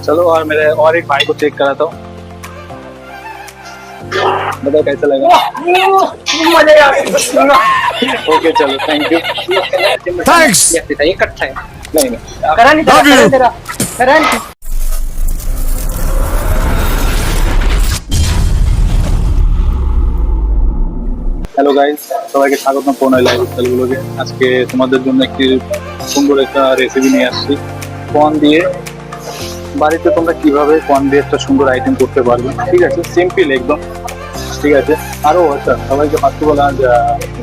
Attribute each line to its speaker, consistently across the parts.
Speaker 1: चलो और मेरे और एक भाई को चेक कराता हूँ, बताओ कैसा लगा। ओके चलो थैंक यू।
Speaker 2: थैंक्स।
Speaker 1: ये कट्ठा है नहीं
Speaker 3: करा नहीं तेरा, करा तेरा, करा नहीं।
Speaker 1: হ্যালো গাইস, সবাইকে স্বাগতম পুনরায় লাইভ স্টাইলগুলোকে। আজকে তোমাদের জন্য একটি সুন্দর একটা রেসিপি নিয়ে আসছি কর্ন দিয়ে। বাড়িতে তোমরা কিভাবে কর্ন দিয়ে একটা সুন্দর আইটেম করতে পারবে, ঠিক আছে, সিম্পল একদম, ঠিক আছে। আরো আচ্ছা, সবাইকে ফার্স্ট অফ অল আজ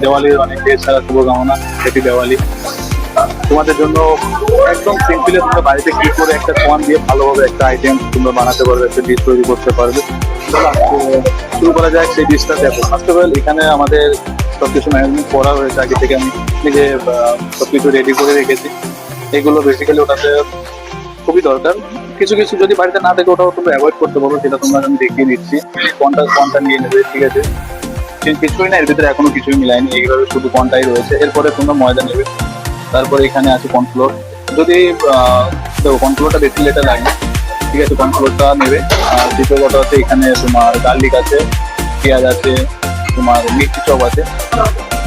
Speaker 1: দেওয়ালির অনেক ঢের সারা শুভকামনা। হ্যাপি দেওয়ালি। তোমাদের জন্য একদম সিম্পলে তোমরা বাড়িতে কি করে একটা কর্ন দিয়ে ভালোভাবে একটা আইটেম তোমরা বানাতে পারবে, একটা ডিশ তৈরি করতে পারবে। শুরু করা যায় সেই ডিশটা। দেখো ফার্স্ট অফ অল এখানে আমাদের সবকিছু ম্যানেজমেন্ট করা হয়েছে আগে থেকে, আমি নিজে সবকিছু রেডি করে রেখেছি। এগুলো বেসিক্যালি ওটাতে খুবই দরকার। কিছু কিছু যদি বাড়িতে না থাকে ওটাও তোমরা অ্যাভয়েড করতে পারো, সেটা তোমরা আমি দেখিয়ে দিচ্ছি। কর্নটা নিয়ে নেবে, ঠিক আছে। কিছুই না, এর ভিতরে এখনো কিছুই মিলায়নি, এইভাবে শুধু কর্নটাই রয়েছে। এরপরে তোমরা ময়দা নেবে, তারপরে এখানে আছে কর্নফ্লোর। যদি দেখো কর্নফ্লোরটা বেশি লেটার লাগে, ঠিক আছে, কর্নফ্লোরটা নেবে। আর দ্বিতীয় কথা হচ্ছে এখানে তোমার গার্লিক আছে, পেঁয়াজ আছে, তোমার মিষ্টি চপ আছে,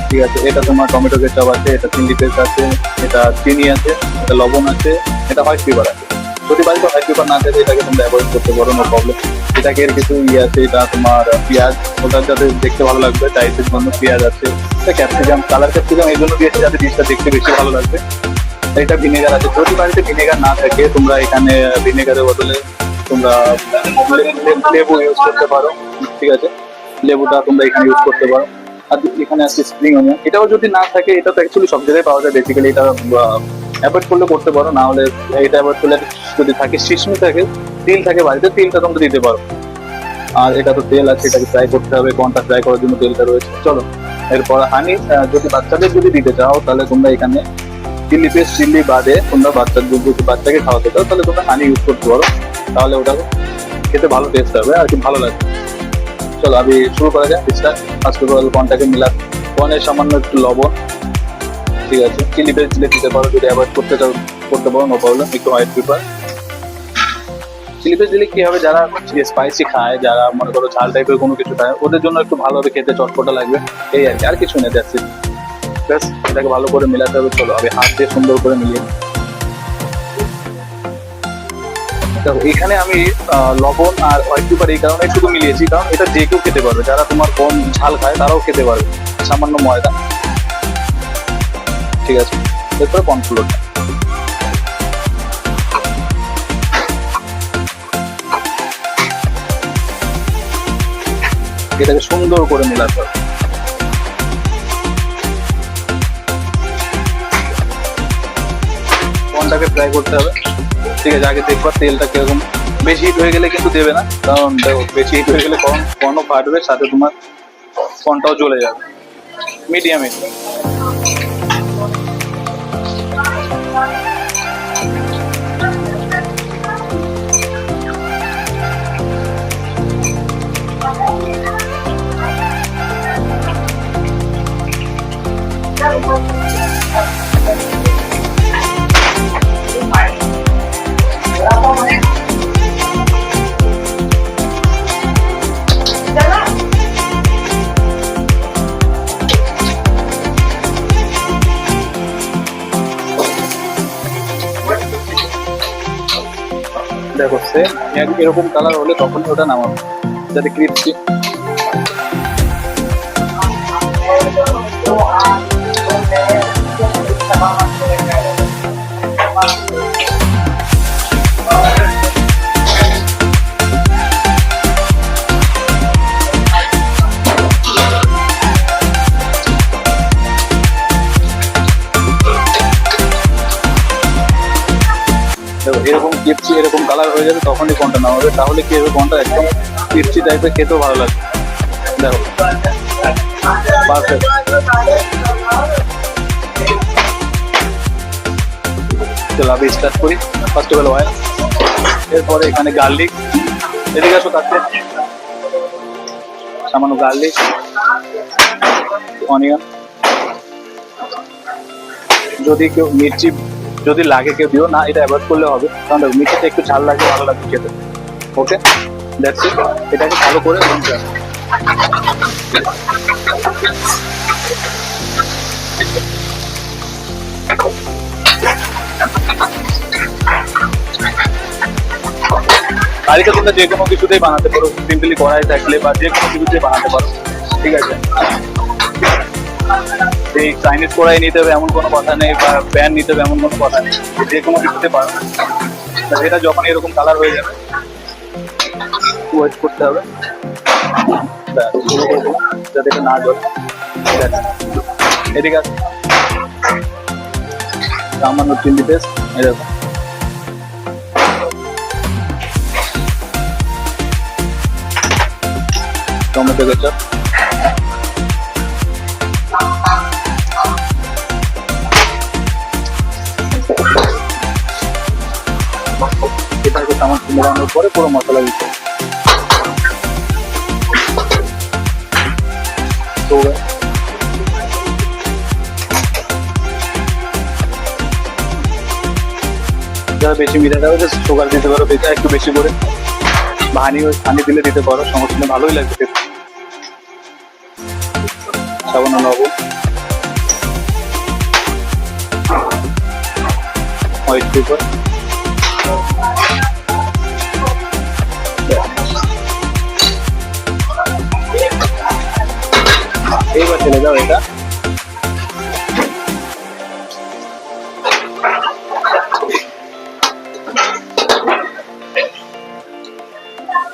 Speaker 1: ঠিক আছে, এটা তোমার টমেটো কেচাপ আছে, এটা চিলি পেস্ট আছে, এটা চিনি আছে, এটা লবণ আছে, এটা হোয়াইট পেপার আছে। যদি বাড়িতে হোয়াইট পেপার না থাকে এটাকে তোমরা অ্যাভয়েড করতে পারো, নো প্রবলেম। এটাকে এর কিছু আছে, এটা তোমার পেঁয়াজ, ওটা যাতে দেখতে ভালো লাগবে টাইপের জন্য পেঁয়াজ আছে, এটা ক্যাপসিকাম, কালার ক্যাপসিকাম এই জন্য দিয়েছে যাতে ডিশটা দেখতে বেশি ভালো লাগবে। এটা ভিনেগার আছে, যদি বাড়িতে ভিনেগার না থাকে তোমরা এখানে ভিনেগারের বদলে তোমরা লেবু ইউজ করতে পারো, ঠিক আছে, লেবুটা তোমরা এখানে ইউজ করতে পারো। আর এখানে আছে স্প্রিং অনিয়ন, এটাও যদি না থাকে, এটা তো অ্যাকচুয়ালি সব জায়গায় পাওয়া যায়, বেসিক্যালি এটা অ্যাভয়েড করলে করতে পারো, না হলে এটা অ্যাভয়েড করলে যদি থাকে সিসমি থাকে, তিল থাকে বাড়িতে, তিলটা তোমরা দিতে পারো। আর এটা তো তেল আছে, এটাকে ফ্রাই করতে হবে, কোনটা ফ্রাই করার জন্য তেলটা রয়েছে। চলো এরপর হানি, যদি বাচ্চাদের যদি দিতে চাও তাহলে তোমরা এখানে চিলি পেস্ট, চিলি বাদে তোমরা বাচ্চাকে খাওয়াতে চাও তাহলে তোমরা হানি ইউজ করতে পারো, তাহলে ওটা খেতে ভালো টেস্ট হবে আর কি, ভালো লাগবে। চলো আমি শুরু করা যায় ডিশটা। ফার্স্ট অফ অল কর্নটাকে কর্নের সামান্য একটু লবণ, ঠিক আছে, চিলি পেস্ট দিলে দিতে পারো, যদি অ্যাভয়েড করতে চাও করতে পারো, নো প্রবলেম। একটু হোয়াইট পেপার, চিলি পেস্ট দিলে কি হবে, যারা স্পাইসি খায়, যারা মনে করো ঝাল টাইপের কোনো কিছু খায়, ওদের জন্য একটু ভালোভাবে খেতে চটপটা লাগবে, এই আর কি, আর কিছু নেই। That's it. ব্যাস, এটাকে ভালো করে মেলাতে হবে। চলো আমি হাত দিয়ে সুন্দর করে মিলিয়ে। দেখো এখানে আমি লবণ আর হোয়াইট পেপার এই কারণে শুধু মিলিয়েছি, কারণ এটা যে কেউ খেতে পারবে, যারা তোমার কম ঝাল খায় তারাও খেতে পারবে। সামান্য ময়দা, ঠিক আছে, এরপরে কর্নফ্লোরটা, এটাকে সুন্দর করে মেলাতে হবে। কর্নটাকে ফ্রাই করতে হবে, ঠিক আছে। আগে দেখবার তেলটা কিরকম, বেশি হিট হয়ে গেলে কিন্তু দেবে না, কারণ দেখো বেশি হিট হয়ে গেলে কর্নও ফাটবে, সাথে তোমার কর্নটাও জ্বলে যাবে। Medium heat. দেখো সেম এরকম কালার হলে তখনই ওটা নামাবো, যাতে ক্রিস্পি। এরকম ক্রিস্পি এরকম কালার হয়ে যাবে তখনই কোনটা না হবে, তাহলে কি হবে, কোনটা একদম ক্রিস্পি টাইপের, খেতেও ভালো লাগবে। দেখো পারফেক্ট। চলো আমি স্টার্ট করি। ফার্স্ট অফ অল অয়েল, এরপরে এখানে গার্লিক, এদিকে আসো কাটতে, সামান্য গার্লিক, অনিয়ন, যদি কেউ মির্চি যদি লাগে কেউ দিও না, এটা অ্যাভয়েড করলে হবে, কারণ মিঠাতে একটু ঝাল লাগে, ভালো লাগবে খেতে। ওকে, দ্যাটস ইট। এটাকে ভালো করে ভুনতে হবে। বাড়িতে তোমরা যে কোনো কিছুতেই বানাতে পারো, সিম্পলি কড়াই থাকলে বা যে কোনো কিছুতেই বানাতে পারো, ঠিক আছে। এই চাইনিজ কড়াই নিতে হবে এমন কোনো কথা নেই, বা প্যান নিতে হবে এমন কোনো কথা নেই, যে কোনো কিছুতে পারো। এটা যখন এরকম কালার হয়ে যাবে, ওয়েট করতে হবে, যাতে এটা না জ্বলে। ঠিক আছে, এদিকে আছে সামান্য চিলি পেস্ট, এরকম টমেটো কেচাপ, এটাকে সামান্য মেলানোর পরে পুরো মশলা দিতে হবে। যারা বেশি মিঠা খাবে সুগার দিতে পারো, বেশি একটু বেশি করে, হানি দিলে দিতে পারো, সমস্যা নেই, ভালোই লাগবে খেতে। সামান্য লবণ, হোয়াইট পেপার, এইবার চলে যাও এটা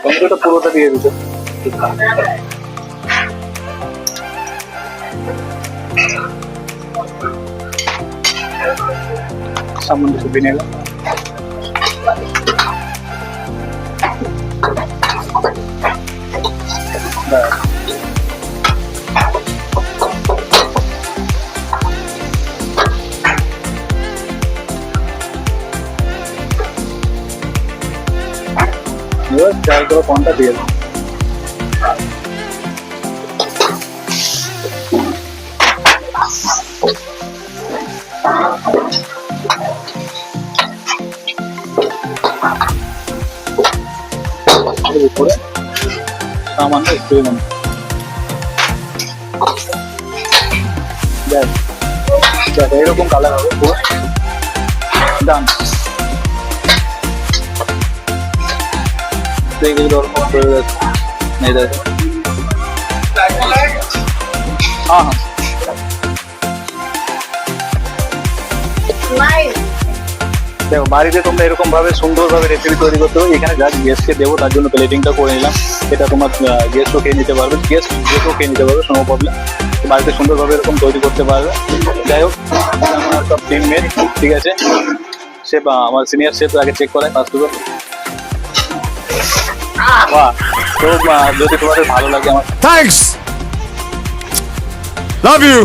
Speaker 1: টমেটোটা পুরোটা দিয়ে দিতে। সামান্য একটু ভিনেগার, এবার ট্রাই করো কোনটা দিয়ে দাও। উপরে সামান্য একটু এরকম কালার হবে পুরো ডান। हाँ हाँ দেখো, বাড়িতে তোমরা এরকম ভাবে সুন্দরভাবে রেসিপি তৈরি করতে হবে। এখানে যা গেস্টকে দেবো তার জন্য প্লেটিংটা করে নিলাম। এটা তোমার গেস্টও খেয়ে নিতে পারবে, গেস্ট যেও খেয়ে নিতে পারবে, কোনো প্রবলেম। বাড়িতে সুন্দরভাবে এরকম তৈরি করতে পারবে। যাই হোক, আমার সব টিমমেট, ঠিক আছে, শেফ আমার সিনিয়র শেফ আগে চেক করায় ফার্স্ট অফ অল। বাহ, তো যদি তোমাদের ভালো লাগে আমার
Speaker 2: থ্যাঙ্কস, লাভ ইউ,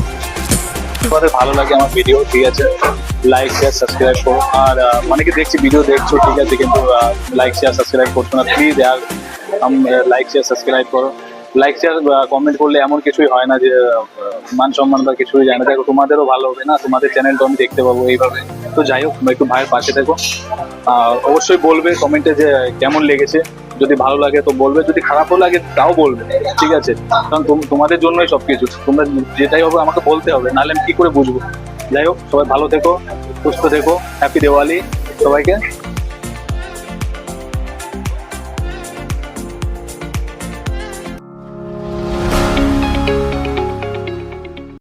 Speaker 1: তোমাদের ভালো লাগে আমার ভিডিও, ঠিক আছে, লাইক শেয়ার সাবস্ক্রাইব করো। আর অনেকে দেখছি ভিডিও দেখছো, ঠিক আছে, কিন্তু লাইক শেয়ার সাবস্ক্রাইব করছো না, প্লিজ यार লাইক শেয়ার সাবস্ক্রাইব করো। লাইক শেয়ার কমেন্ট করলে এমন কিছুই হয় না যে মান সম্মান বা কিছুই যায় না। দেখো, তোমাদেরও ভালো হবে না, তোমাদের চ্যানেলটা আমি দেখতে পাবো এইভাবে। তো যাই হোক, একটু ভাইয়ের পাশে থেকো। অবশ্যই বলবে কমেন্টে যে কেমন লেগেছে। যদি ভালো লাগে তো বলবে, যদি খারাপও লাগে তাও বলবে, ঠিক আছে, কারণ তোমাদের জন্যই সবকিছু। তোমরা যেটাই হবে আমাকে বলতে হবে, নাহলে আমি কি করে বুঝবো। যাই হোক, সবাই ভালো থেকো, সুস্থ থেকো, হ্যাপি দিওয়ালি সবাইকে।